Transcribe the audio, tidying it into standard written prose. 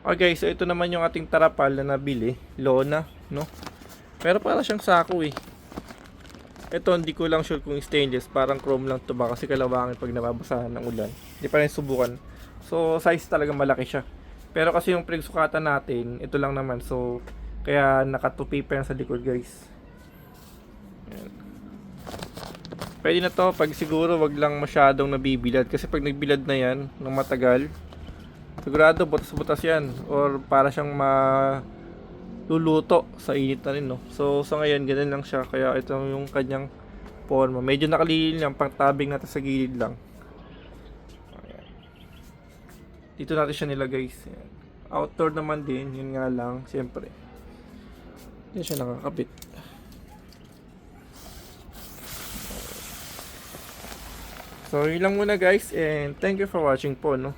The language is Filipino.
Okay, so ito naman yung ating tarapal na nabili, lona, no? Pero para siyang sako eh. Ito hindi ko lang sure kung stainless, parang chrome lang to ba kasi kalawangin pag nababasahan ng ulan. Hindi pa rin subukan. So size talaga malaki siya. Pero kasi yung pinagsukatan natin, ito lang naman. So kaya naka-2 paper sa likod, guys. Ayan. Pwede na to pag siguro wag lang masyadong nabibilad kasi pag nagbilad na yan ng matagal, sigurado butas-butas yan or para siyang luluto sa init na rin, no? So sa ngayon ganun lang siya, kaya ito yung kanyang forma. Medyo nakalilin lang, pang tabing natin sa gilid lang. Ayan. Dito natin siya nilagay. Ayan. Outdoor naman din, yun nga lang, siyempre hindi siya nakakabit. So yun lang muna guys, and thank you for watching po, no?